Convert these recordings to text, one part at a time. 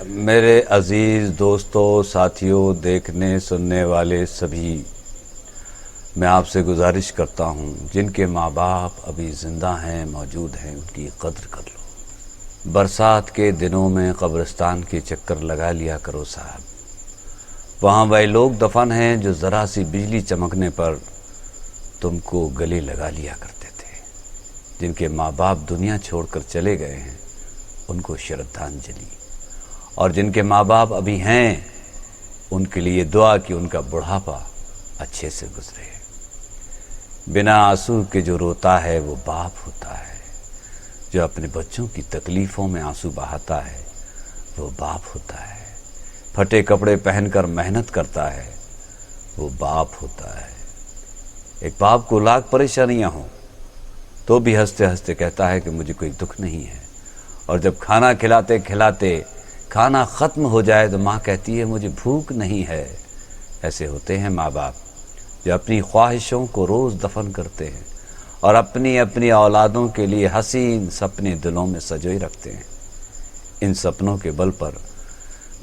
मेरे अज़ीज़ दोस्तों, साथियों, देखने सुनने वाले सभी, मैं आपसे गुजारिश करता हूँ, जिनके माँ बाप अभी ज़िंदा हैं, मौजूद हैं, उनकी कद्र कर लो। बरसात के दिनों में कब्रिस्तान के चक्कर लगा लिया करो साहब। वहाँ वही लोग दफन हैं जो ज़रा सी बिजली चमकने पर तुमको गले लगा लिया करते थे। जिनके माँ बाप दुनिया छोड़कर चले गए हैं, उनको श्रद्धांजलि। और जिनके माँ बाप अभी हैं, उनके लिए दुआ कि उनका बुढ़ापा अच्छे से गुजरे। बिना आंसू के जो रोता है वो बाप होता है। जो अपने बच्चों की तकलीफ़ों में आंसू बहाता है वो बाप होता है। फटे कपड़े पहनकर मेहनत करता है वो बाप होता है। एक बाप को लाख परेशानियां हों तो भी हंसते हंसते कहता है कि मुझे कोई दुख नहीं है। और जब खाना खिलाते खिलाते खाना ख़त्म हो जाए तो माँ कहती है मुझे भूख नहीं है। ऐसे होते हैं माँ बाप जो अपनी ख्वाहिशों को रोज़ दफन करते हैं और अपनी अपनी औलादों के लिए हसीन सपने दिलों में सजोए रखते हैं। इन सपनों के बल पर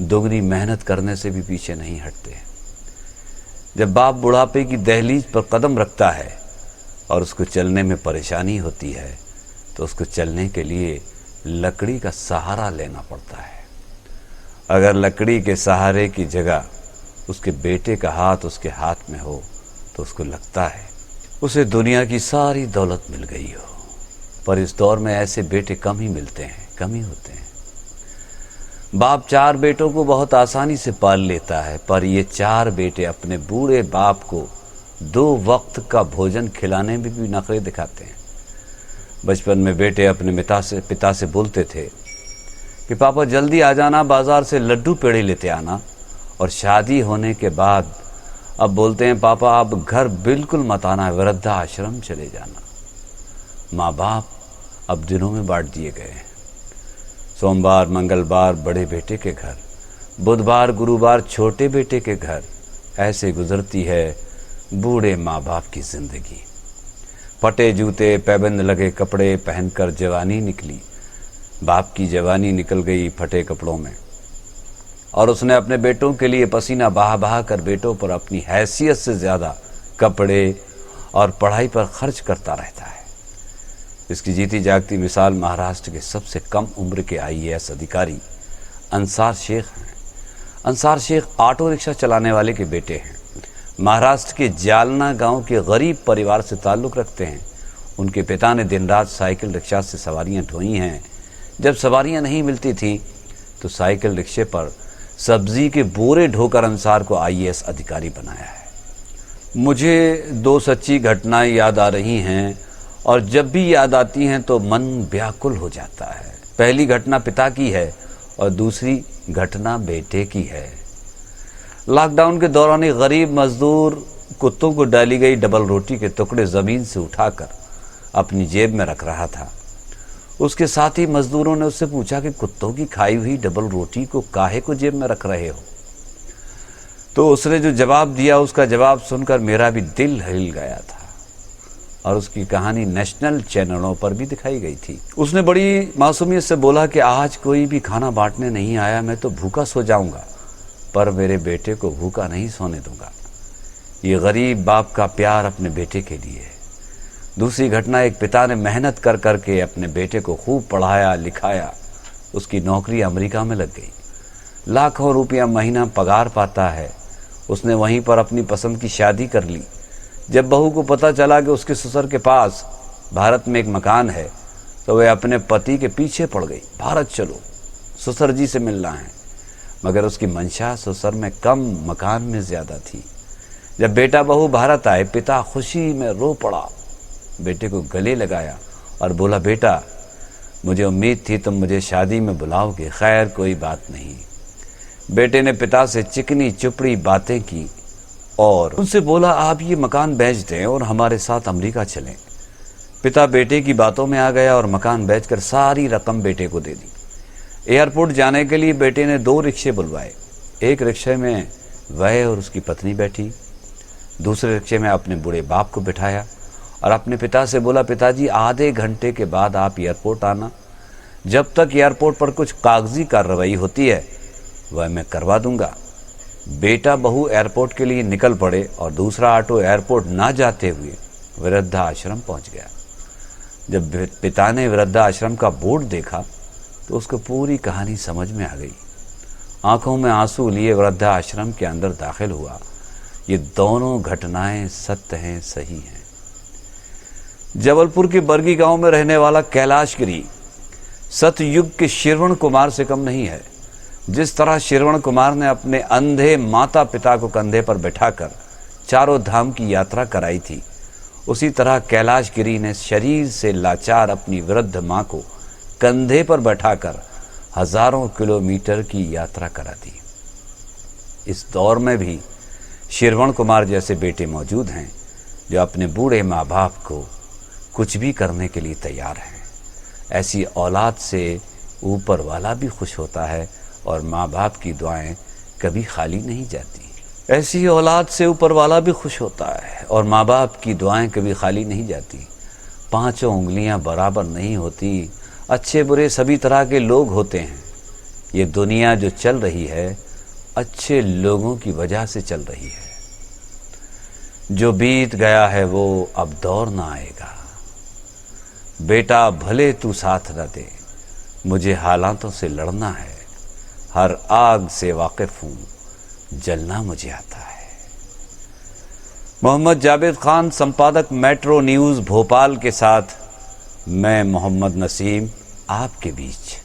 दोगुनी मेहनत करने से भी पीछे नहीं हटते। जब बाप बुढ़ापे की दहलीज पर कदम रखता है और उसको चलने में परेशानी होती है तो उसको चलने के लिए लकड़ी का सहारा लेना पड़ता है। अगर लकड़ी के सहारे की जगह उसके बेटे का हाथ उसके हाथ में हो तो उसको लगता है उसे दुनिया की सारी दौलत मिल गई हो। पर इस दौर में ऐसे बेटे कम ही मिलते हैं, कम ही होते हैं। बाप 4 बेटों को बहुत आसानी से पाल लेता है, पर ये 4 बेटे अपने बूढ़े बाप को 2 वक्त का भोजन खिलाने में भी नखरे दिखाते हैं। बचपन में बेटे अपने पिता से बोलते थे कि पापा जल्दी आ जाना, बाज़ार से लड्डू पेड़े लेते आना। और शादी होने के बाद अब बोलते हैं पापा आप घर बिल्कुल मत आना, वृद्धाश्रम चले जाना। माँ बाप अब दिनों में बांट दिए गए हैं। सोमवार मंगलवार बड़े बेटे के घर, बुधवार गुरुवार छोटे बेटे के घर। ऐसे गुजरती है बूढ़े माँ बाप की ज़िंदगी। फटे जूते, पैबंद लगे कपड़े पहनकर जवानी निकली। बाप की जवानी निकल गई फटे कपड़ों में और उसने अपने बेटों के लिए पसीना बहा बहा कर बेटों पर अपनी हैसियत से ज़्यादा कपड़े और पढ़ाई पर खर्च करता रहता है। इसकी जीती जागती मिसाल महाराष्ट्र के सबसे कम उम्र के IAS अधिकारी अंसार शेख हैं। अंसार शेख ऑटो रिक्शा चलाने वाले के बेटे हैं। महाराष्ट्र के जालना गांव के गरीब परिवार से ताल्लुक़ रखते हैं। उनके पिता ने दिन रात साइकिल रिक्शा से सवारियां ढोई हैं। जब सवारियां नहीं मिलती थी तो साइकिल रिक्शे पर सब्जी के बोरे ढोकर अंसार को IAS अधिकारी बनाया है। मुझे 2 सच्ची घटनाएं याद आ रही हैं और जब भी याद आती हैं तो मन व्याकुल हो जाता है। पहली घटना पिता की है और दूसरी घटना बेटे की है। लॉकडाउन के दौरान एक गरीब मजदूर कुत्तों को डाली गई डबल रोटी के टुकड़े ज़मीन से उठाकर अपनी जेब में रख रहा था। उसके साथी मजदूरों ने उससे पूछा कि कुत्तों की खाई हुई डबल रोटी को काहे को जेब में रख रहे हो। तो उसने जो जवाब दिया, उसका जवाब सुनकर मेरा भी दिल हिल गया था और उसकी कहानी नेशनल चैनलों पर भी दिखाई गई थी। उसने बड़ी मासूमियत से बोला कि आज कोई भी खाना बांटने नहीं आया, मैं तो भूखा सो जाऊंगा, पर मेरे बेटे को भूखा नहीं सोने दूंगा। ये गरीब बाप का प्यार अपने बेटे के लिए। दूसरी घटना, एक पिता ने मेहनत कर करके अपने बेटे को खूब पढ़ाया लिखाया। उसकी नौकरी अमेरिका में लग गई। लाखों रुपया महीना पगार पाता है। उसने वहीं पर अपनी पसंद की शादी कर ली। जब बहू को पता चला कि उसके ससुर के पास भारत में एक मकान है तो वह अपने पति के पीछे पड़ गई। भारत चलो, ससुर जी से मिलना है। मगर उसकी मंशा ससुर में कम, मकान में ज़्यादा थी। जब बेटा बहू भारत आए, पिता खुशी में रो पड़ा, बेटे को गले लगाया और बोला बेटा मुझे उम्मीद थी तुम मुझे शादी में बुलाओगे, खैर कोई बात नहीं। बेटे ने पिता से चिकनी चुपड़ी बातें की और उनसे बोला आप ये मकान बेच दें और हमारे साथ अमेरिका चलें। पिता बेटे की बातों में आ गया और मकान बेचकर सारी रकम बेटे को दे दी। एयरपोर्ट जाने के लिए बेटे ने 2 रिक्शे बुलवाए। एक रिक्शे में वह और उसकी पत्नी बैठी, दूसरे रिक्शे में अपने बूढ़े बाप को बिठाया और अपने पिता से बोला पिताजी आधे घंटे के बाद आप एयरपोर्ट आना। जब तक एयरपोर्ट पर कुछ कागजी कार्रवाई होती है वह मैं करवा दूंगा। बेटा बहू एयरपोर्ट के लिए निकल पड़े और दूसरा ऑटो एयरपोर्ट ना जाते हुए वृद्धाश्रम पहुंच गया। जब पिता ने वृद्धाश्रम का बोर्ड देखा तो उसको पूरी कहानी समझ में आ गई। आंखों में आंसू लिए वृद्धाश्रम के अंदर दाखिल हुआ। ये दोनों घटनाएं सत्य हैं, सही हैं। जबलपुर के बरगी गांव में रहने वाला कैलाश गिरी सतयुग के श्रवण कुमार से कम नहीं है। जिस तरह श्रवण कुमार ने अपने अंधे माता पिता को कंधे पर बैठाकर चारों धाम की यात्रा कराई थी, उसी तरह कैलाश गिरी ने शरीर से लाचार अपनी वृद्ध मां को कंधे पर बैठाकर हजारों किलोमीटर की यात्रा करा दी। इस दौर में भी श्रवण कुमार जैसे बेटे मौजूद हैं जो अपने बूढ़े माँ बाप को कुछ भी करने के लिए तैयार हैं। ऐसी औलाद से ऊपर वाला भी खुश होता है और माँ बाप की दुआएं कभी खाली नहीं जाती। ऐसी औलाद से ऊपर वाला भी खुश होता है और माँ बाप की दुआएं कभी खाली नहीं जाती। पांचों उंगलियां बराबर नहीं होती। अच्छे बुरे सभी तरह के लोग होते हैं। ये दुनिया जो चल रही है अच्छे लोगों की वजह से चल रही है। जो बीत गया है वो अब दौर ना आएगा। बेटा भले तू साथ न दे, मुझे हालातों से लड़ना है। हर आग से वाकिफ हूं, जलना मुझे आता है। मोहम्मद जावेद खान, संपादक मेट्रो न्यूज़ भोपाल के साथ मैं मोहम्मद नसीम आपके बीच।